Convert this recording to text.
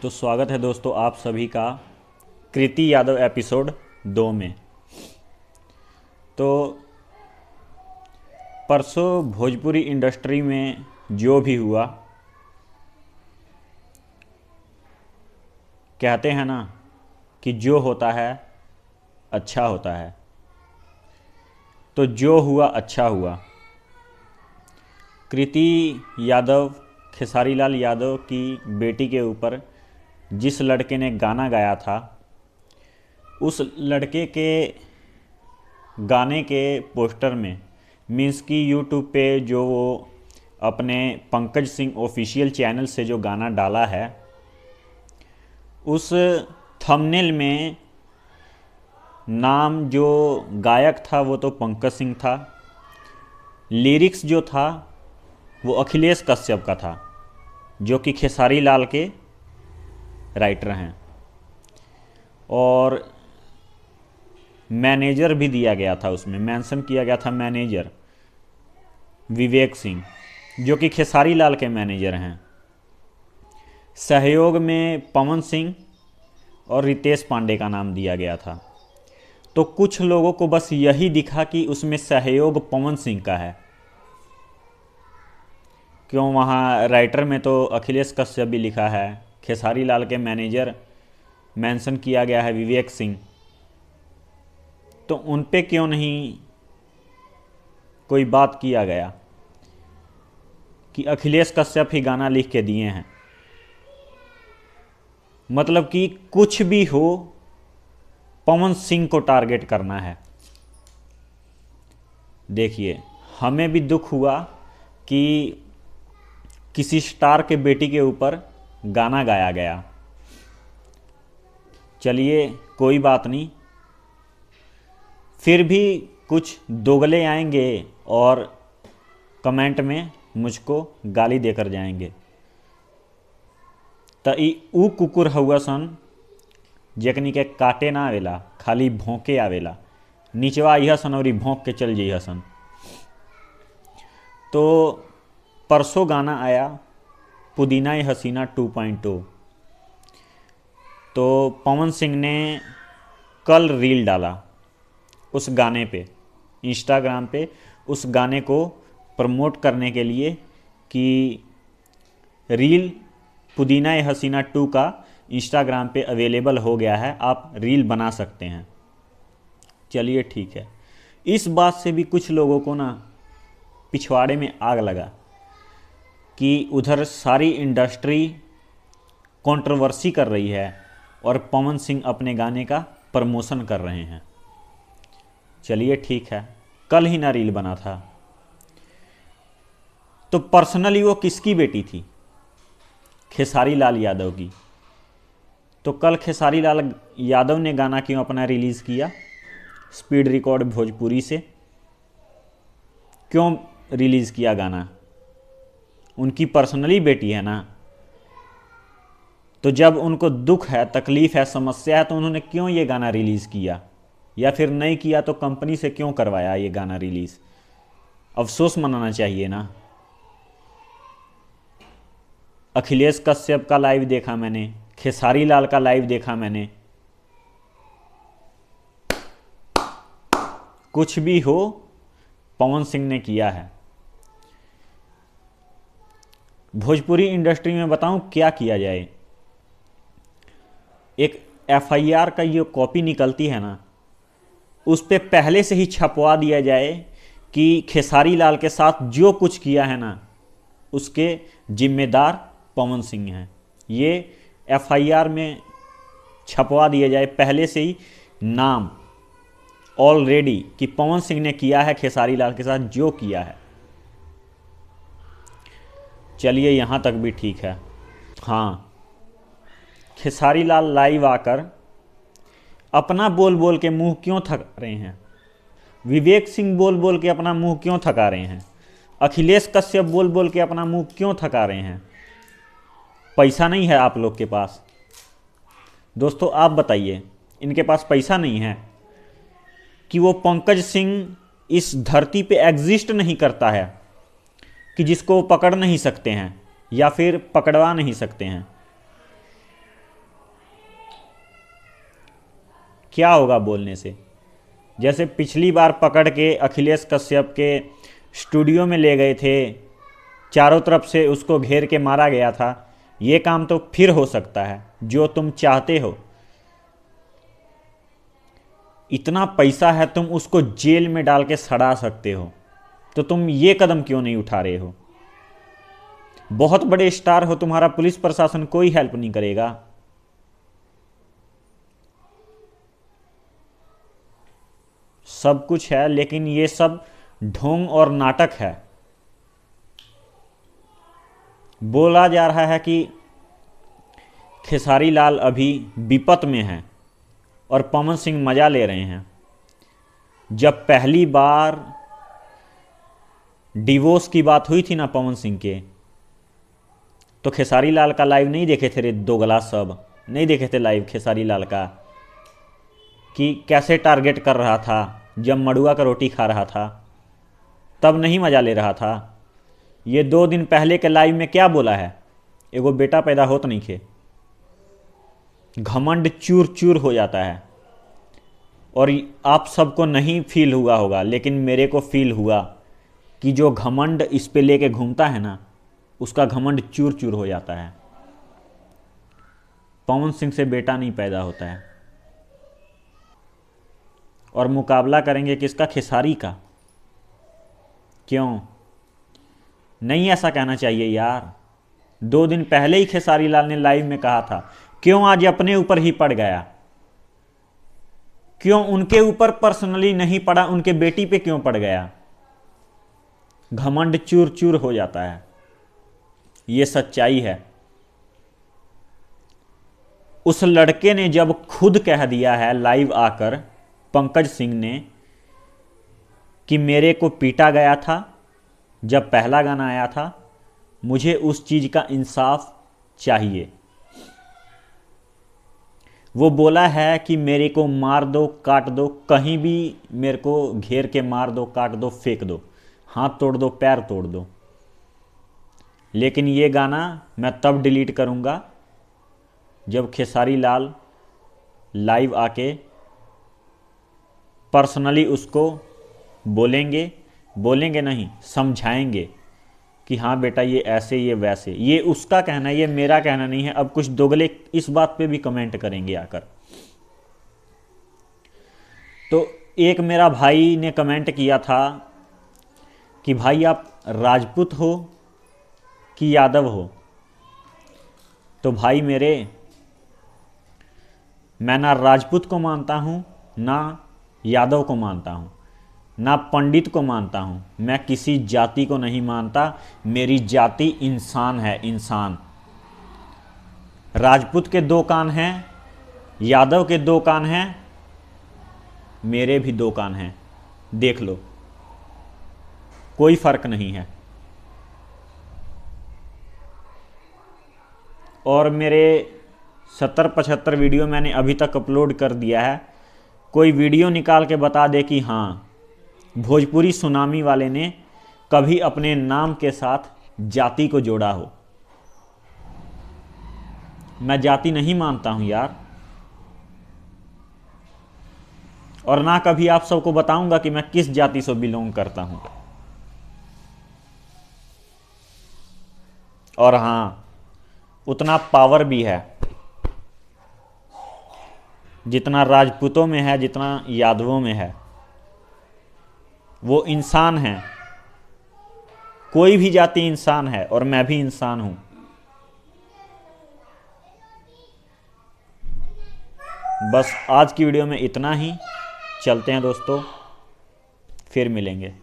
तो स्वागत है दोस्तों आप सभी का कृति यादव एपिसोड 2 में। तो परसों भोजपुरी इंडस्ट्री में जो भी हुआ, कहते हैं ना कि जो होता है अच्छा होता है। तो जो हुआ अच्छा हुआ। कृति यादव, खेसारी लाल यादव की बेटी के ऊपर जिस लड़के ने गाना गाया था, उस लड़के के गाने के पोस्टर में मीन्स कि यूट्यूब पे जो वो अपने पंकज सिंह ऑफिशियल चैनल से जो गाना डाला है, उस थंबनेल में नाम जो गायक था वो तो पंकज सिंह था, लिरिक्स जो था वो अखिलेश कश्यप का था, जो कि खेसारी लाल के राइटर हैं। और मैनेजर भी दिया गया था, उसमें मेंशन किया गया था मैनेजर विवेक सिंह, जो कि खेसारी लाल के मैनेजर हैं। सहयोग में पवन सिंह और रितेश पांडे का नाम दिया गया था। तो कुछ लोगों को बस यही दिखा कि उसमें सहयोग पवन सिंह का है, क्यों वहाँ राइटर में तो अखिलेश कश्यप भी लिखा है, खेसारी लाल के मैनेजर मेंशन किया गया है विवेक सिंह। तो उन पे क्यों नहीं कोई बात किया गया कि अखिलेश कश्यप ही गाना लिख के दिए हैं। मतलब कि कुछ भी हो, पवन सिंह को टारगेट करना है। देखिए, हमें भी दुख हुआ कि किसी स्टार के बेटी के ऊपर गाना गाया गया। चलिए कोई बात नहीं, फिर भी कुछ दोगले आएंगे और कमेंट में मुझको गाली देकर जाएंगे। त ई ऊ कुकुर हुआ सन जेकनी के काटे ना आवेला, खाली भौंके आवेला। नीचवा यह सन और भौंक के चल जाइए सन। तो परसों गाना आया पुदीना हसीना 2.0। तो पवन सिंह ने कल रील डाला उस गाने पे, इंस्टाग्राम पे, उस गाने को प्रमोट करने के लिए कि रील पुदीना हसीना 2 का इंस्टाग्राम पे अवेलेबल हो गया है, आप रील बना सकते हैं। चलिए ठीक है। इस बात से भी कुछ लोगों को ना पिछवाड़े में आग लगा कि उधर सारी इंडस्ट्री कंट्रोवर्सी कर रही है और पवन सिंह अपने गाने का प्रमोशन कर रहे हैं। चलिए ठीक है, कल ही ना रील बना था। तो पर्सनली वो किसकी बेटी थी? खेसारी लाल यादव की। तो कल खेसारी लाल यादव ने गाना क्यों अपना रिलीज़ किया? स्पीड रिकॉर्ड भोजपुरी से क्यों रिलीज़ किया गाना? उनकी पर्सनली बेटी है ना। तो जब उनको दुख है, तकलीफ़ है, समस्या है, तो उन्होंने क्यों ये गाना रिलीज़ किया? या फिर नहीं किया तो कंपनी से क्यों करवाया ये गाना रिलीज़? अफसोस मनाना चाहिए ना। अखिलेश कश्यप का लाइव देखा मैंने, खेसारी लाल का लाइव देखा मैंने। कुछ भी हो, पवन सिंह ने किया है। भोजपुरी इंडस्ट्री में बताऊं क्या किया जाए। एक एफआईआर का ये कॉपी निकलती है ना, उस पे पहले से ही छपवा दिया जाए कि खेसारी लाल के साथ जो कुछ किया है ना, उसके जिम्मेदार पवन सिंह हैं। ये एफआईआर में छपवा दिया जाए पहले से ही नाम ऑलरेडी कि पवन सिंह ने किया है खेसारी लाल के साथ जो किया है। चलिए यहाँ तक भी ठीक है। हाँ, खेसारी लाल लाइव आकर अपना बोल बोल के मुंह क्यों थका रहे हैं? विवेक सिंह बोल बोल के अपना मुंह क्यों थका रहे हैं? अखिलेश कश्यप बोल बोल के अपना मुंह क्यों थका रहे हैं? पैसा नहीं है आप लोग के पास? दोस्तों आप बताइए, इनके पास पैसा नहीं है कि वो पंकज सिंह इस धरती पे एग्जिस्ट नहीं करता है कि जिसको पकड़ नहीं सकते हैं या फिर पकड़वा नहीं सकते हैं? क्या होगा बोलने से। जैसे पिछली बार पकड़ के अखिलेश कश्यप के स्टूडियो में ले गए थे, चारों तरफ से उसको घेर के मारा गया था, ये काम तो फिर हो सकता है जो तुम चाहते हो। इतना पैसा है, तुम उसको जेल में डाल के सड़ा सकते हो, तो तुम ये कदम क्यों नहीं उठा रहे हो। बहुत बड़े स्टार हो, तुम्हारा पुलिस प्रशासन कोई हेल्प नहीं करेगा। सब कुछ है, लेकिन ये सब ढोंग और नाटक है। बोला जा रहा है कि खेसारी लाल अभी विपत में हैं और पवन सिंह मजा ले रहे हैं। जब पहली बार डिवोर्स की बात हुई थी ना पवन सिंह के, तो खेसारी लाल का लाइव नहीं देखे थे रे दोगला, सब नहीं देखे थे लाइव खेसारी लाल का, कि कैसे टारगेट कर रहा था जब मड़ुआ का रोटी खा रहा था, तब नहीं मजा ले रहा था। ये 2 दिन पहले के लाइव में क्या बोला है, एगो बेटा पैदा होत नहीं खे। घमंड चूर चूर हो जाता है। और आप सबको नहीं फील हुआ होगा, लेकिन मेरे को फील हुआ कि जो घमंड इस पे लेके घूमता है ना, उसका घमंड चूर चूर हो जाता है। पवन सिंह से बेटा नहीं पैदा होता है। और मुकाबला करेंगे किसका, खेसारी का। क्यों नहीं ऐसा कहना चाहिए यार। 2 दिन पहले ही खेसारी लाल ने लाइव में कहा था, क्यों आज अपने ऊपर ही पड़ गया, क्यों उनके ऊपर पर्सनली नहीं पड़ा, उनके बेटी पे क्यों पड़ गया। घमंड चूर चूर हो जाता है, ये सच्चाई है। उस लड़के ने जब खुद कह दिया है लाइव आकर, पंकज सिंह ने, कि मेरे को पीटा गया था जब पहला गाना आया था, मुझे उस चीज़ का इंसाफ चाहिए। वो बोला है कि मेरे को मार दो, काट दो, कहीं भी मेरे को घेर के मार दो, काट दो, फेंक दो, हाथ तोड़ दो, पैर तोड़ दो, लेकिन ये गाना मैं तब डिलीट करूँगा जब खेसारी लाल लाइव आके पर्सनली उसको बोलेंगे नहीं, समझाएंगे कि हाँ बेटा ये ऐसे, ये वैसे। ये उसका कहना है, ये मेरा कहना नहीं है। अब कुछ दोगले इस बात पे भी कमेंट करेंगे आकर। तो एक मेरा भाई ने कमेंट किया था कि भाई आप राजपूत हो कि यादव हो। तो भाई मेरे, मैं ना राजपूत को मानता हूँ, ना यादव को मानता हूँ, ना पंडित को मानता हूँ, मैं किसी जाति को नहीं मानता। मेरी जाति इंसान है, इंसान। राजपूत के 2 कान हैं, यादव के 2 कान हैं, मेरे भी 2 कान हैं, देख लो, कोई फर्क नहीं है। और मेरे 70-75 वीडियो मैंने अभी तक अपलोड कर दिया है। कोई वीडियो निकाल के बता दे कि हाँ भोजपुरी सुनामी वाले ने कभी अपने नाम के साथ जाति को जोड़ा हो। मैं जाति नहीं मानता हूं यार, और ना कभी आप सबको बताऊंगा कि मैं किस जाति से बिलोंग करता हूं। और हाँ, उतना पावर भी है जितना राजपूतों में है, जितना यादवों में है। वो इंसान हैं, कोई भी जाति इंसान है, और मैं भी इंसान हूं। बस आज की वीडियो में इतना ही। चलते हैं दोस्तों, फिर मिलेंगे।